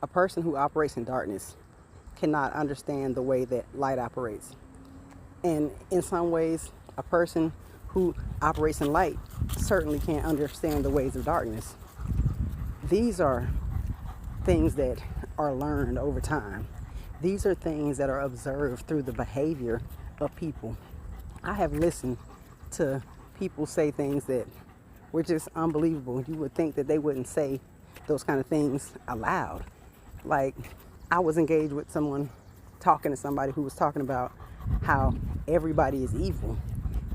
A person who operates in darkness cannot understand the way that light operates. And in some ways, a person who operates in light certainly can't understand the ways of darkness. These are things that are learned over time. These are things that are observed through the behavior of people. I have listened to people say things that were just unbelievable. You would think that they wouldn't say those kind of things aloud. Like, I was engaged with someone, talking to somebody who was talking about how everybody is evil.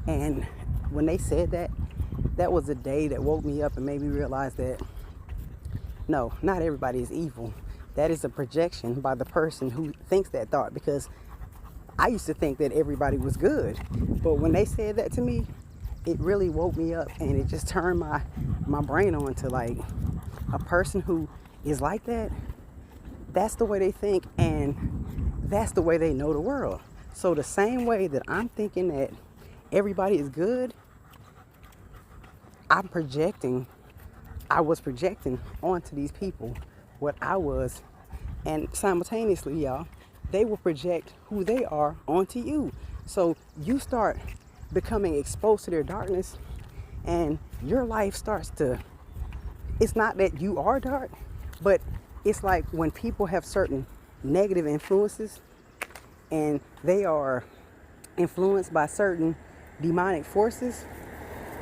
And when they said that, that was a day that woke me up and made me realize that no, not everybody is evil. That is a projection by the person who thinks that thought, because I used to think that everybody was good. But when they said that to me, it really woke me up, and it just turned my brain on to, like, a person who is like that, that's the way they think, and that's the way they know the world. So the same way that I'm thinking that everybody is good, I was projecting onto these people what I was, and simultaneously, y'all, they will project who they are onto you. So you start becoming exposed to their darkness, and your life starts to, it's not that you are dark, but it's like when people have certain negative influences and they are influenced by certain demonic forces,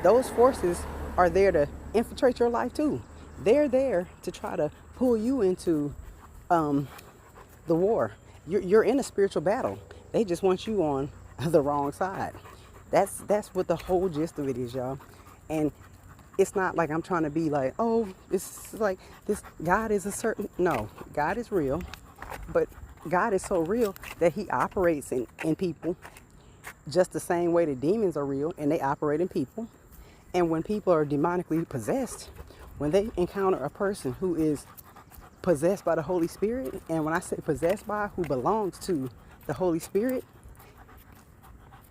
those forces are there to infiltrate your life too. They're there to try to pull you into the war. You're in a spiritual battle. They just want you on the wrong side. That's what the whole gist of it is, y'all. And it's not like I'm trying to be like, oh, it's like this. God is a certain, no, God is real, but God is so real that he operates in people just the same way that demons are real and they operate in people. And when people are demonically possessed, when they encounter a person who is possessed by the Holy Spirit, and when I say possessed by, who belongs to the Holy Spirit,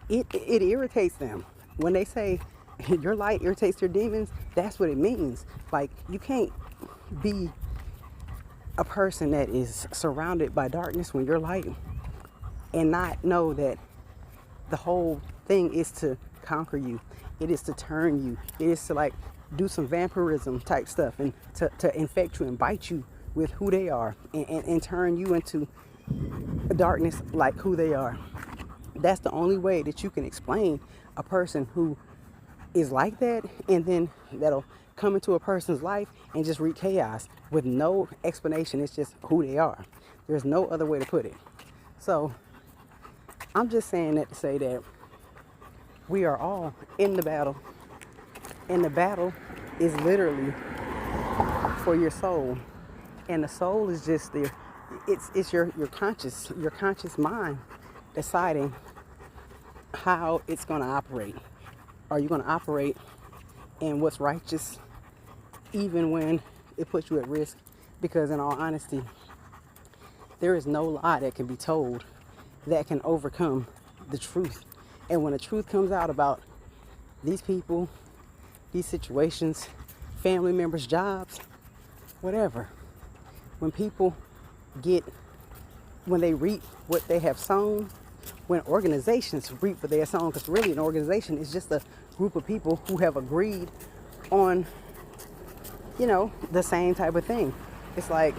it irritates them. When they say your light irritates your demons, that's what it means. Like, you can't be a person that is surrounded by darkness when you're light and not know that the whole thing is to conquer you. It is to turn you. It is to, like, do some vampirism type stuff and to infect you and bite you with who they are, and turn you into darkness like who they are. That's the only way that you can explain a person who is like that, and then that'll come into a person's life and just wreak chaos with no explanation. It's just who they are. There's no other way to put it. So I'm just saying that to say that we are all in the battle, and the battle is literally for your soul. And the soul is just there. It's your conscious mind deciding how it's going to operate. Are you going to operate in what's righteous even when it puts you at risk? Because in all honesty, there is no lie that can be told that can overcome the truth. And when the truth comes out about these people, these situations, family members, jobs, whatever, when people when they reap what they have sown, when organizations reap what they have sown, because really an organization is just a group of people who have agreed on, the same type of thing. It's like,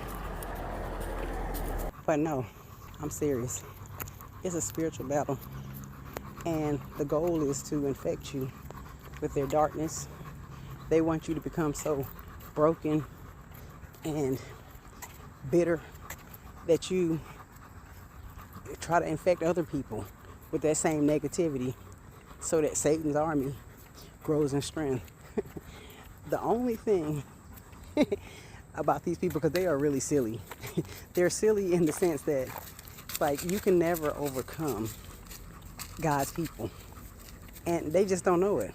but no, I'm serious. It's a spiritual battle. And the goal is to infect you with their darkness. They want you to become so broken and bitter that you try to infect other people with that same negativity so that Satan's army grows in strength. The only thing about these people, because they are really silly, they're silly in the sense that, like, you can never overcome God's people, and they just don't know it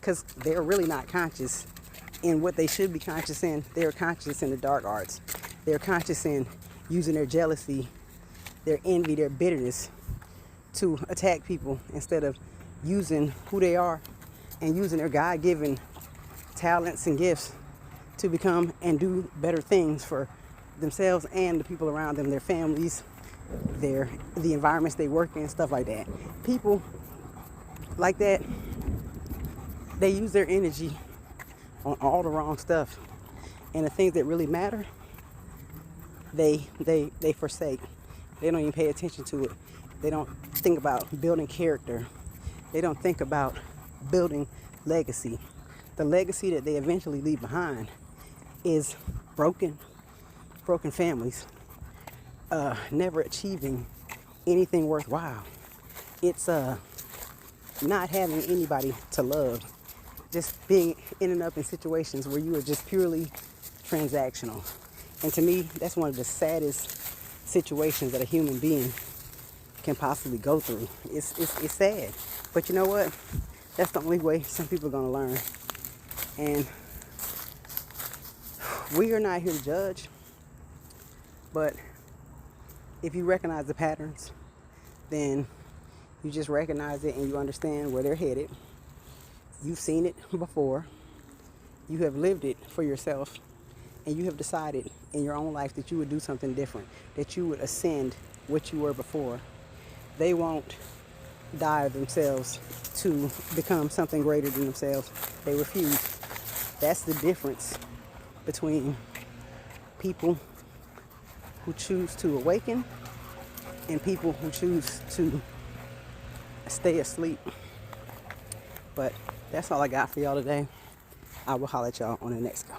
because they're really not conscious in what they should be conscious in. They're conscious in the dark arts. They're conscious in using their jealousy, their envy, their bitterness to attack people instead of using who they are and using their God-given talents and gifts to become and do better things for themselves and the people around them, their families, the environments they work in, stuff like that. People like that, they use their energy on all the wrong stuff, and the things that really matter, they forsake. They don't even pay attention to it. They don't think about building character. They don't think about building legacy. The legacy that they eventually leave behind is broken families, never achieving anything worthwhile. It's not having anybody to love, just being in and up in situations where you are just purely transactional. And to me, that's one of the saddest situations that a human being can possibly go through. It's sad, but you know what? That's the only way some people are gonna learn. And we are not here to judge, but if you recognize the patterns, then you just recognize it and you understand where they're headed. You've seen it before. You have lived it for yourself, and you have decided in your own life that you would do something different, that you would ascend what you were before. They won't die of themselves to become something greater than themselves. They refuse. That's the difference between people who choose to awaken and people who choose to stay asleep. But that's all I got for y'all today. I will holler at y'all on the next go.